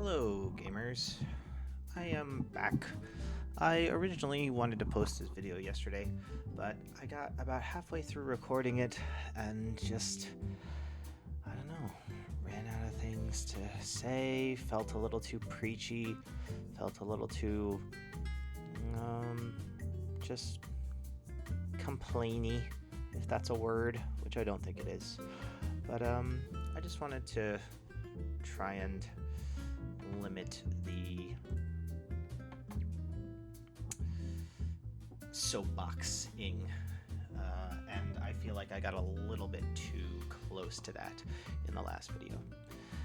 Hello, gamers. I am back. I originally wanted to post this video yesterday, but I got about halfway through recording it and just, I don't know, ran out of things to say, felt a little too preachy, felt a little too, just complainy, if that's a word, which I don't think it is. But, I just wanted to try and limit the soapboxing, and I feel like I got a little bit too close to that in the last video.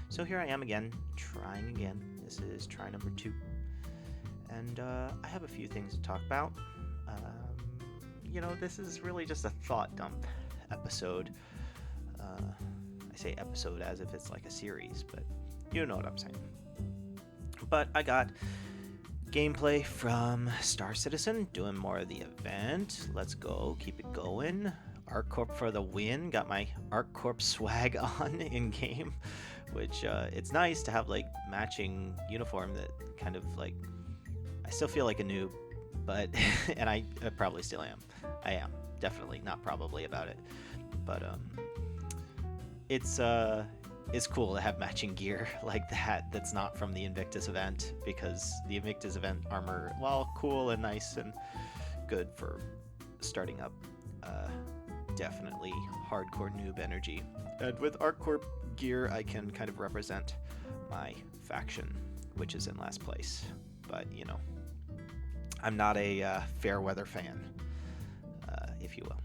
So here I am again, trying again. This is try number 2, and I have a few things to talk about. This is really just a thought dump episode. I say episode as if it's like a series, but you know what I'm saying. But I got gameplay from Star Citizen, doing more of the event. Let's go, keep it going. ArcCorp for the win. Got my ArcCorp swag on in game, which it's nice to have like matching uniform that kind of like, I still feel like a noob, but and I probably still am. I am definitely not probably about it, but it's cool to have matching gear like that that's not from the Invictus event, because the Invictus event armor, while cool and nice and good for starting up, definitely hardcore noob energy. And with ArcCorp gear, I can kind of represent my faction, which is in last place. But, I'm not a fair weather fan, if you will.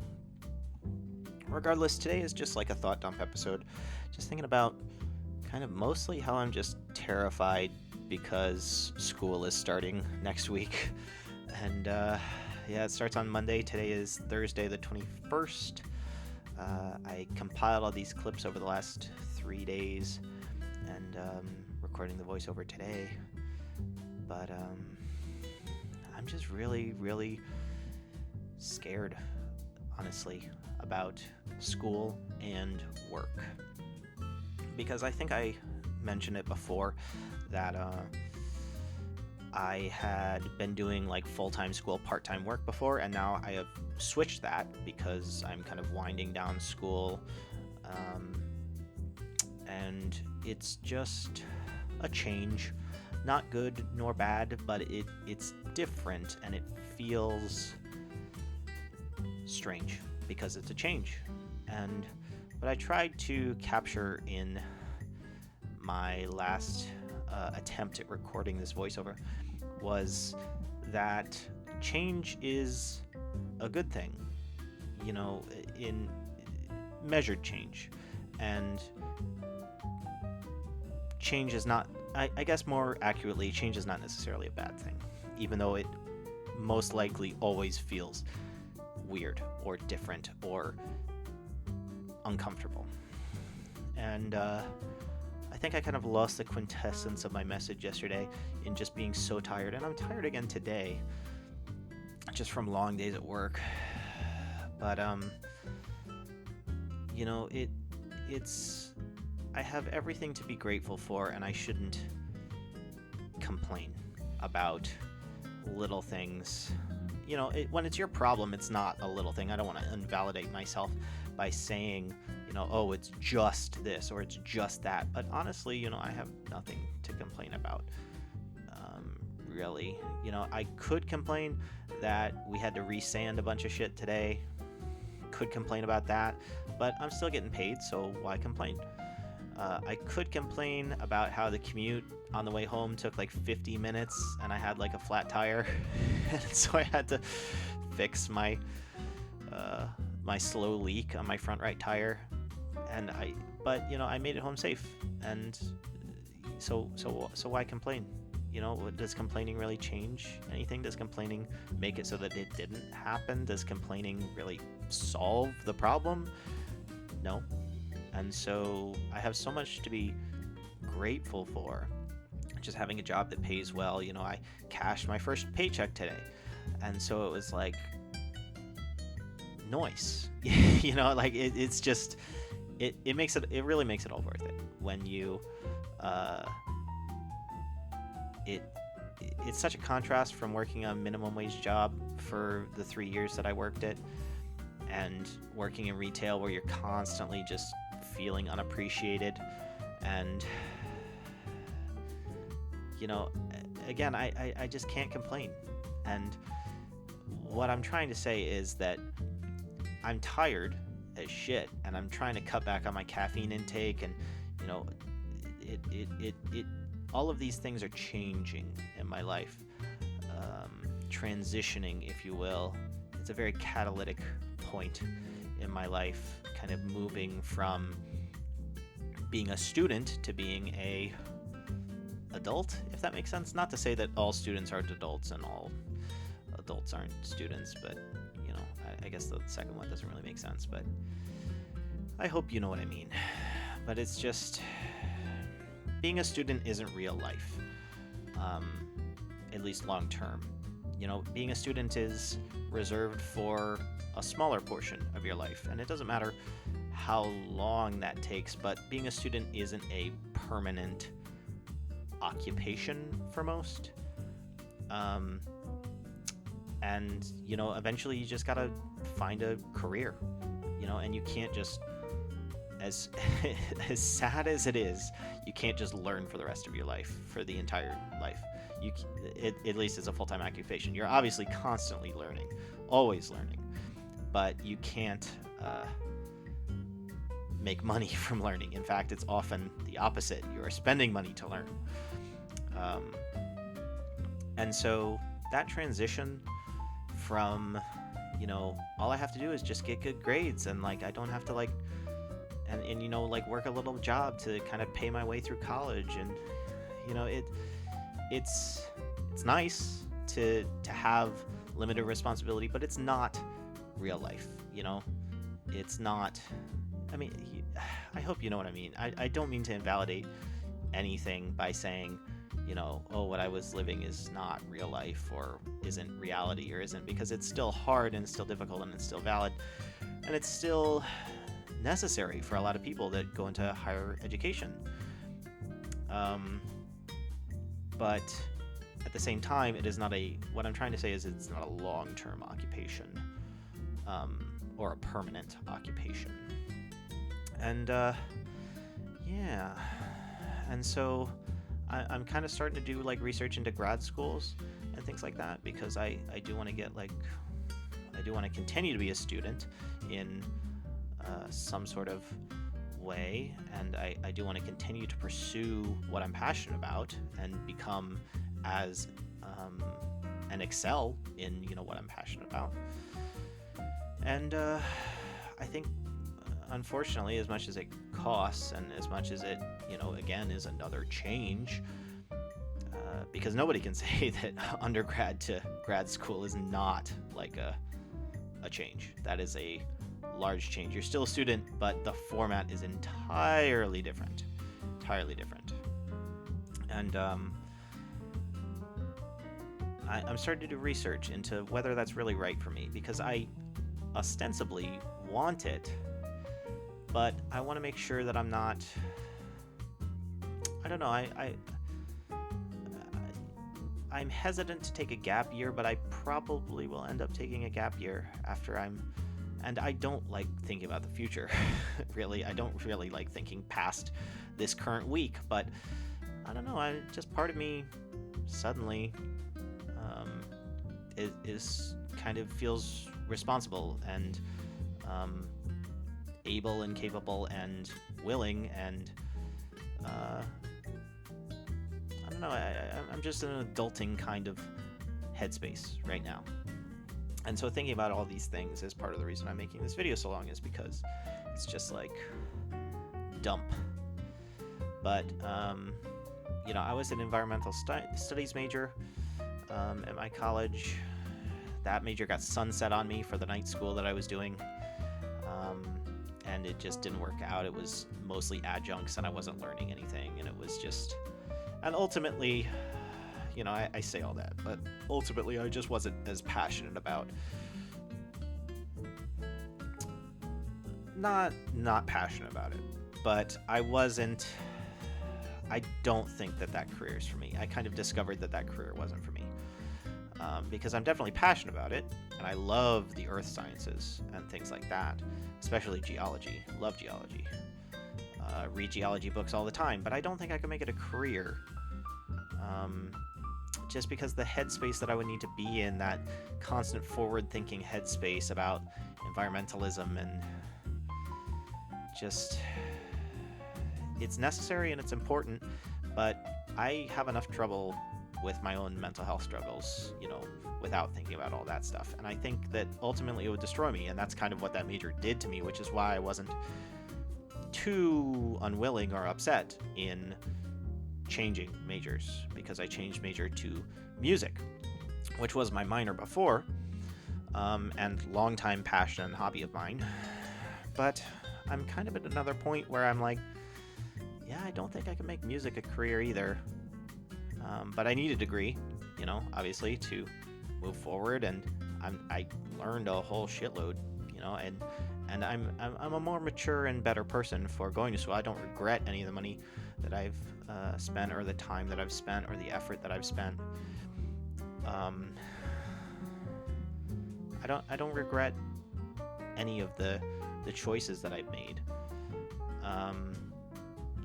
Regardless, today is just like a thought dump episode. Just thinking about kind of mostly how I'm just terrified because school is starting next week. And it starts on Monday. Today is Thursday the 21st. I compiled all these clips over the last 3 days and recording the voiceover today. But I'm just really, really scared, honestly, about school and work. Because I think I mentioned it before that I had been doing like full-time school, part-time work before, and now I have switched that because I'm kind of winding down school, and it's just a change. Not good nor bad, but it's different, and it feels strange because it's a change. And what I tried to capture in my last attempt at recording this voiceover was that change is a good thing, in measured change. And change is not, I guess more accurately, change is not necessarily a bad thing, even though it most likely always feels weird or different or uncomfortable. And I think I kind of lost the quintessence of my message yesterday in just being so tired, and I'm tired again today, just from long days at work. But it's I have everything to be grateful for, and I shouldn't complain about little things. When it's your problem, it's not a little thing. I don't want to invalidate myself by saying, oh, it's just this or it's just that. But honestly, I have nothing to complain about, really. I could complain that we had to resand a bunch of shit today. Could complain about that, but I'm still getting paid, so why complain? I could complain about how the commute on the way home took like 50 minutes and I had like a flat tire, and so I had to fix my my slow leak on my front right tire, but I made it home safe, and so why complain? Does complaining really change anything? Does complaining make it so that it didn't happen? Does complaining really solve the problem? No. And so I have so much to be grateful for. Just having a job that pays well. I cashed my first paycheck today, and so it was like noise. It's just it really makes it all worth it when you it it's such a contrast from working a minimum wage job for the 3 years that I worked it, and working in retail where you're constantly just feeling unappreciated. And you know, again, I just can't complain. And what I'm trying to say is that I'm tired as shit, and I'm trying to cut back on my caffeine intake, and you know, it all of these things are changing in my life, transitioning, if you will. It's a very catalytic point in my life, kind of moving from being a student to being a adult, if that makes sense. Not to say that all students aren't adults and all adults aren't students, but you know, I guess the second one doesn't really make sense, but I hope you know what I mean. But it's just, being a student isn't real life, at least long term. You know, being a student is reserved for a smaller portion of your life, and it doesn't matter how long that takes, but being a student isn't a permanent occupation for most. And you know, eventually you just gotta find a career, you know, and you can't just, as as sad as it is, you can't just learn for the rest of your life, for the entire life. At least as a full-time occupation, you're obviously constantly learning, always learning, but you can't make money from learning. In fact, it's often the opposite. You are spending money to learn. And so that transition from, you know, all I have to do is just get good grades, and like I don't have to like and you know, like work a little job to kind of pay my way through college. And you know, it's nice to have limited responsibility, but it's not real life, you know. It's not, I mean, I hope you know what I mean. I don't mean to invalidate anything by saying, you know, oh, what I was living is not real life, or isn't reality, or isn't, because it's still hard, and it's still difficult, and it's still valid, and it's still necessary for a lot of people that go into higher education. But at the same time, it is not what I'm trying to say is it's not a long-term occupation, or a permanent occupation. And yeah, and so I'm kind of starting to do like research into grad schools and things like that, because I do want to get like, I do want to continue to be a student in some sort of way, and I do want to continue to pursue what I'm passionate about and become as and excel in, you know, what I'm passionate about. And I think, unfortunately, as much as it costs, and as much as it, you know, again, is another change, because nobody can say that undergrad to grad school is not like a change. That is a large change. You're still a student, but the format is entirely different. And I'm starting to do research into whether that's really right for me, because I ostensibly want it, but I want to make sure that I'm not, I don't know, I'm hesitant to take a gap year, but I probably will end up taking a gap year after and I don't like thinking about the future. Really, I don't really like thinking past this current week, but I don't know, just part of me suddenly is kind of feels responsible and able and capable and willing, and I don't know, I'm just in an adulting kind of headspace right now. And so thinking about all these things is part of the reason I'm making this video so long, is because it's just like dump. But you know, I was an environmental studies major at my college. That major got sunset on me for the night school that I was doing, and it just didn't work out. It was mostly adjuncts, and I wasn't learning anything, and it was just, and ultimately, you know, I say all that, but ultimately I just wasn't as passionate about, not passionate about it, but I I don't think that career is for me. I kind of discovered that career wasn't for me, because I'm definitely passionate about it, and I love the earth sciences and things like that, especially geology. Love geology. Read geology books all the time, but I don't think I could make it a career. Just because the headspace that I would need to be in, that constant forward-thinking headspace about environmentalism, and just, it's necessary and it's important, but I have enough trouble with my own mental health struggles, without thinking about all that stuff. And I think that ultimately it would destroy me, and that's kind of what that major did to me, which is why I wasn't too unwilling or upset in changing majors, because I changed major to music, which was my minor before, and longtime passion and hobby of mine. But I'm kind of at another point where I'm like, yeah, I don't think I can make music a career either. But I need a degree, obviously, to move forward, and I learned a whole shitload, and I'm a more mature and better person for going to school. I don't regret any of the money that I've spent, or the time that I've spent, or the effort that I've spent. I don't regret any of the choices that I've made.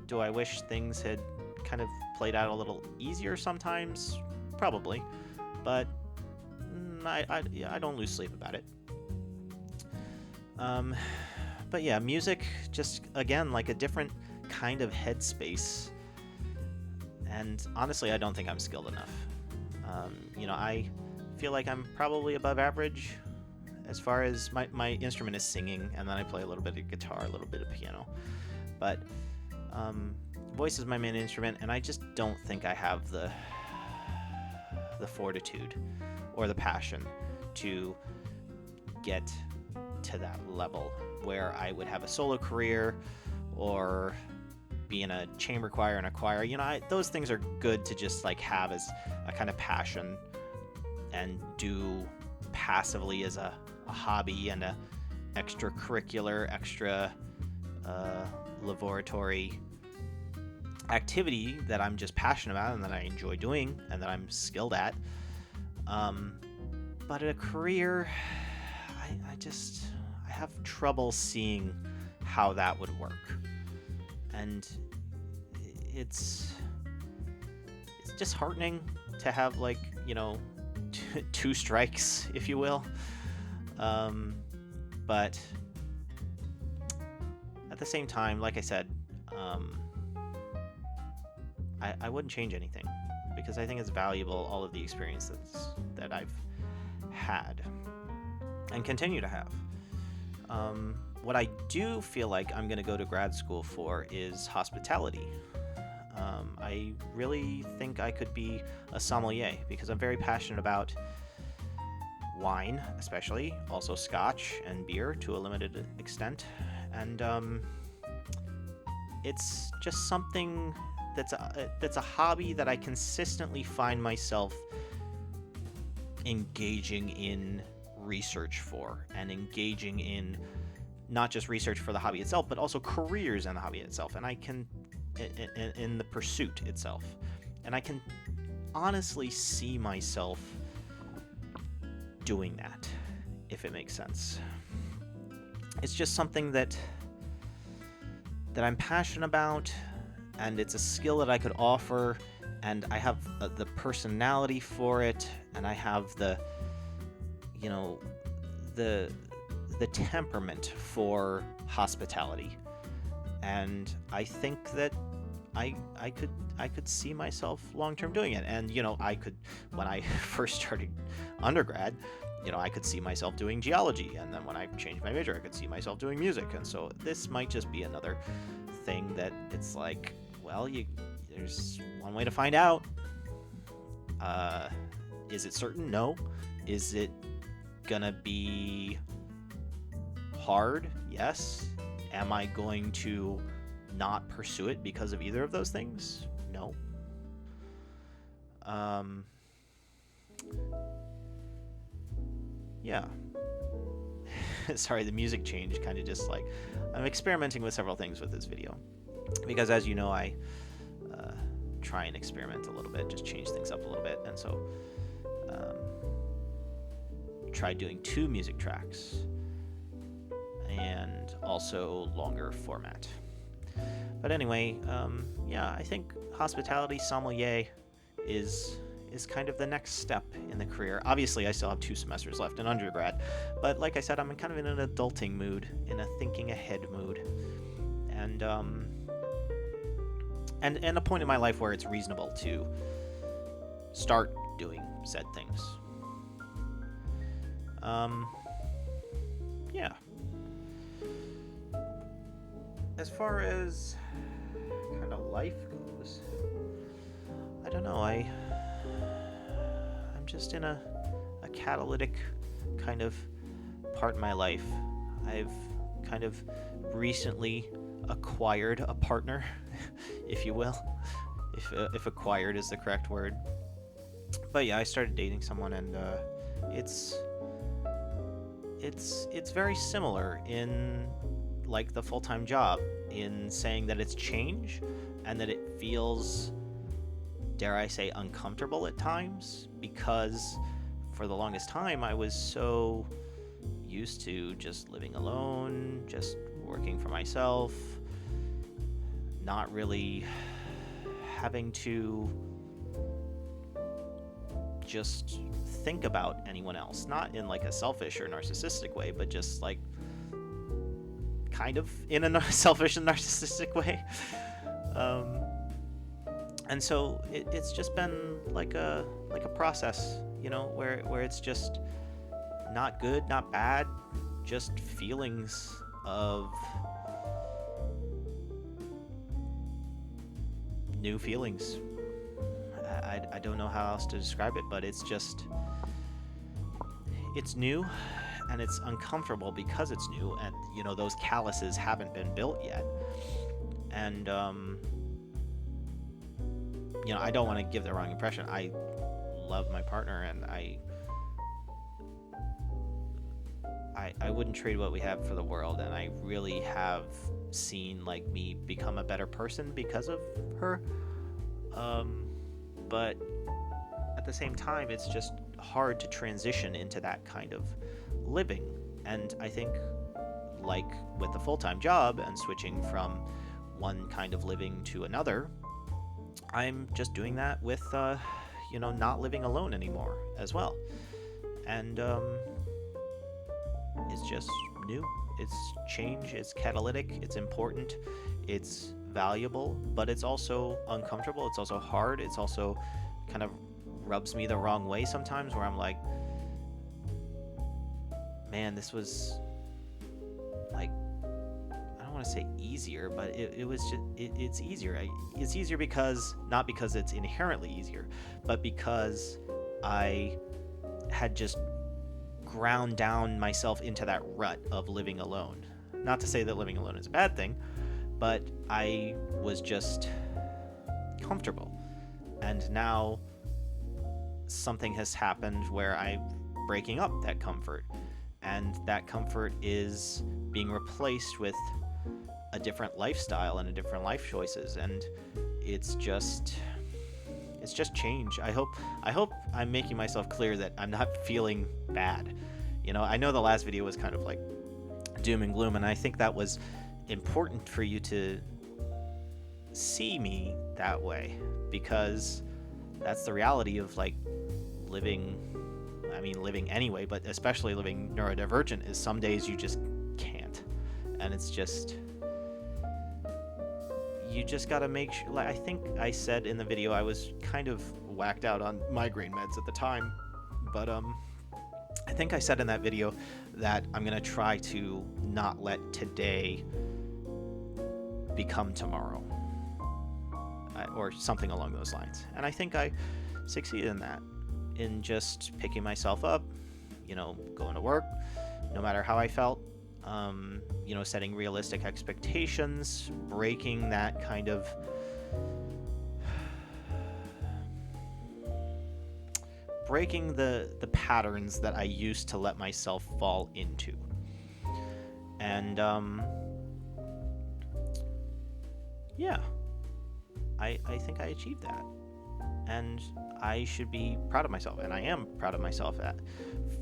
Do I wish things had kind of played out a little easier sometimes? Probably, but I don't lose sleep about it. But yeah, music, just again, like a different kind of headspace, and honestly I don't think I'm skilled enough. I feel like I'm probably above average as far as my instrument is singing, and then I play a little bit of guitar, a little bit of piano, but voice is my main instrument, and I just don't think I have the fortitude or the passion to get to that level where I would have a solo career or be in a chamber choir and a choir. Those things are good to just like have as a kind of passion and do passively as a hobby and a extracurricular, extra laboratory activity that I'm just passionate about and that I enjoy doing and that I'm skilled at. But a career, I have trouble seeing how that would work. And it's disheartening to have, like, two strikes, if you will. But at the same time, like I said, I wouldn't change anything, because I think it's valuable, all of the experiences that I've had and continue to have. What I do feel like I'm going to go to grad school for is hospitality. I really think I could be a sommelier, because I'm very passionate about wine, especially, also scotch and beer to a limited extent. And it's just something that's a hobby that I consistently find myself engaging in research for, and engaging in not just research for the hobby itself, but also careers in the hobby itself, and I can in the pursuit itself, and I can honestly see myself doing that, if it makes sense. It's just something that I'm passionate about, and it's a skill that I could offer, and I have the personality for it, and I have the temperament for hospitality, and I think that I could see myself long term doing it. And I could, when I first started undergrad, I could see myself doing geology, and then when I changed my major, I could see myself doing music. And so this might just be another thing that it's like, well, there's one way to find out. Is it certain? No. Is it gonna be hard? Yes. Am I going to not pursue it because of either of those things? No. Yeah. Sorry, the music changed, kind of just like, I'm experimenting with several things with this video, because as you know, I try and experiment a little bit, just change things up a little bit. And so tried doing 2 music tracks and also longer format. But anyway, I think hospitality sommelier is kind of the next step in the career. Obviously, I still have 2 semesters left in undergrad, but like I said, I'm kind of in an adulting mood, in a thinking ahead mood, and a point in my life where it's reasonable to start doing said things. Yeah. As far as kind of life goes, I don't know. I'm just in a catalytic kind of part in my life. I've kind of recently acquired a partner, if you will, if acquired is the correct word. But yeah, I started dating someone, and it's very similar in like the full-time job, in saying that it's change and that it feels, dare I say, uncomfortable at times, because for the longest time I was so used to just living alone, just working for myself, not really having to just think about anyone else, not in like a selfish or narcissistic way, but just like kind of in a selfish and narcissistic way. And so it's just been like a process, where it's just not good, not bad, just feelings of new feelings. I don't know how else to describe it, but it's new, and it's uncomfortable because it's new, and those calluses haven't been built yet. And I don't want to give the wrong impression. I love my partner, and I wouldn't trade what we have for the world, and I really have seen like me become a better person because of her. But at the same time, it's just hard to transition into that kind of living. And I think, like with the full-time job and switching from one kind of living to another, I'm just doing that with, not living alone anymore as well. And it's just new. It's change. It's catalytic. It's important. It's valuable, but it's also uncomfortable. It's also hard. It's also kind of rubs me the wrong way sometimes, where I'm like, man, this was like, I don't want to say easier, but it was just, it's easier. It's easier not because it's inherently easier, but because I had just ground down myself into that rut of living alone. Not to say that living alone is a bad thing, but I was just comfortable. And now something has happened where I'm breaking up that comfort. And that comfort is being replaced with a different lifestyle and a different life choices. And it's just change. I hope I'm making myself clear that I'm not feeling bad. I know the last video was kind of like doom and gloom, and I think that was important for you to see me that way, because that's the reality of like living anyway, but especially living neurodivergent, is some days you just can't, and it's just, you just gotta make sure. Like I think I said in the video, I was kind of whacked out on migraine meds at the time, but I think I said in that video that I'm gonna try to not let today become tomorrow, or something along those lines. And I think I succeeded in that, in just picking myself up, going to work, no matter how I felt, setting realistic expectations, breaking that kind of breaking the patterns that I used to let myself fall into. And I think I achieved that. And I should be proud of myself. And I am proud of myself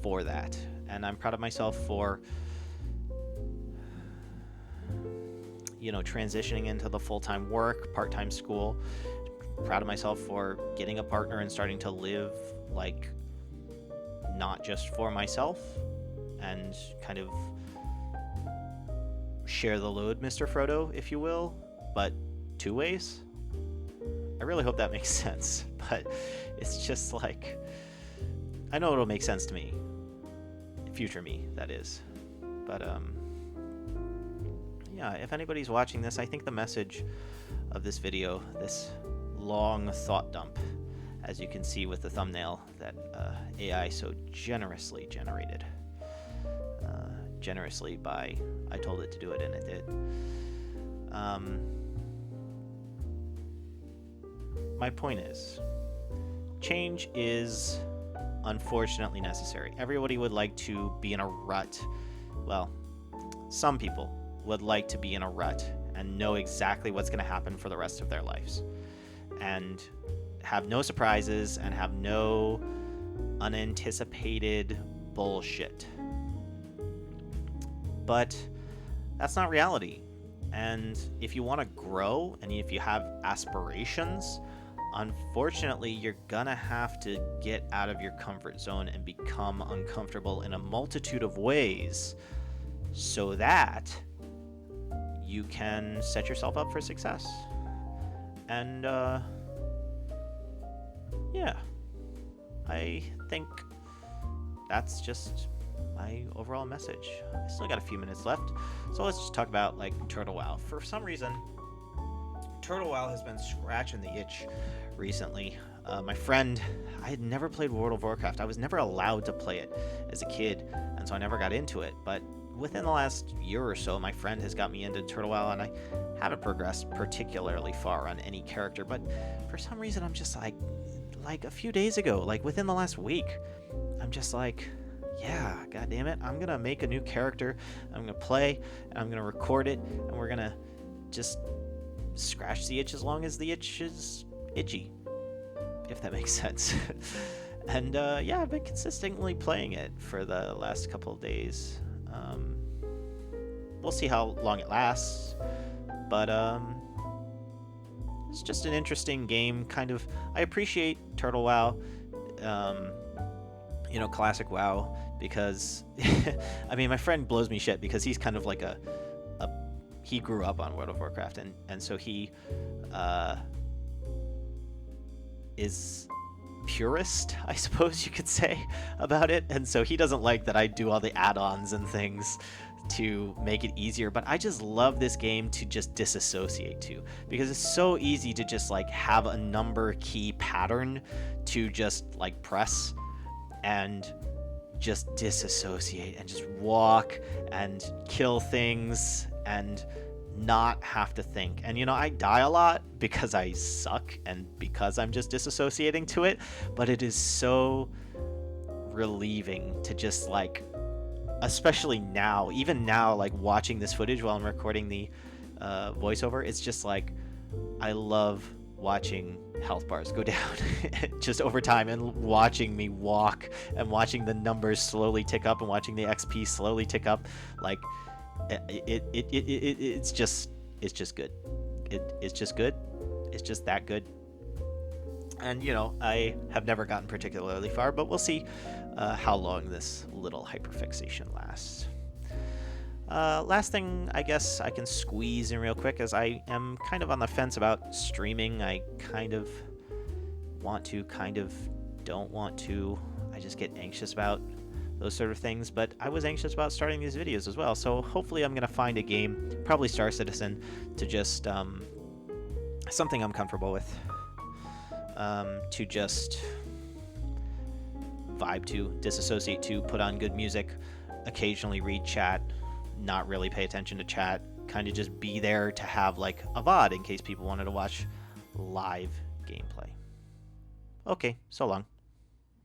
for that. And I'm proud of myself for, transitioning into the full-time work, part-time school. Proud of myself for getting a partner and starting to live like not just for myself and kind of share the load, Mr. Frodo, if you will, but two ways. I really hope that makes sense, but it's just like, I know it'll make sense to me, future me, that is. But yeah, if anybody's watching this, I think the message of this video, this long thought dump, as you can see with the thumbnail that AI so generously generated, generously by I told it to do it and it did. My point is, change is unfortunately necessary. Everybody would like to be in a rut. Well, some people would like to be in a rut and know exactly what's going to happen for the rest of their lives and have no surprises and have no unanticipated bullshit. But that's not reality. And if you want to grow and if you have aspirations, unfortunately, you're gonna have to get out of your comfort zone and become uncomfortable in a multitude of ways so that you can set yourself up for success. And yeah, I think that's just my overall message. I still got a few minutes left, so let's just talk about Turtle WoW. For some reason, Turtle WoW has been scratching the itch recently. My friend, I had never played World of Warcraft. I was never allowed to play it as a kid, and so I never got into it. But within the last year or so, my friend has got me into Turtle WoW, and I haven't progressed particularly far on any character. But for some reason, I'm just like a few days ago, within the last week, I'm just like, yeah, god damn it, I'm gonna make a new character, I'm gonna play, and I'm gonna record it, and we're gonna just scratch the itch as long as the itch is itchy, if that makes sense. And yeah, I've been consistently playing it for the last couple of days. We'll see how long it lasts, but it's just an interesting game. Kind of, I appreciate Turtle WoW, classic WoW, because I mean, my friend blows me shit because he's kind of like he grew up on World of Warcraft, and so he is purist, I suppose you could say, about it, and so he doesn't like that I do all the add-ons and things to make it easier. But I just love this game to just disassociate to, because it's so easy to just have a number key pattern to just press and just disassociate and just walk and kill things and not have to think. And I die a lot because I suck and because I'm just disassociating to it, but it is so relieving to just especially now, even now, watching this footage while I'm recording the voiceover, it's just I love watching health bars go down just over time and watching me walk and watching the numbers slowly tick up and watching the XP slowly tick up. It's just good. It's just good. It's just that good. And I have never gotten particularly far, but we'll see how long this little hyperfixation lasts. Last thing I guess I can squeeze in real quick, as I am kind of on the fence about streaming. I kind of want to, kind of don't want to. I just get anxious about those sort of things, but I was anxious about starting these videos as well, so hopefully I'm going to find a game, probably Star Citizen, to just something I'm comfortable with, to just vibe to, disassociate to, put on good music, occasionally read chat, not really pay attention to chat, kind of just be there to have a VOD in case people wanted to watch live gameplay. Okay, so long.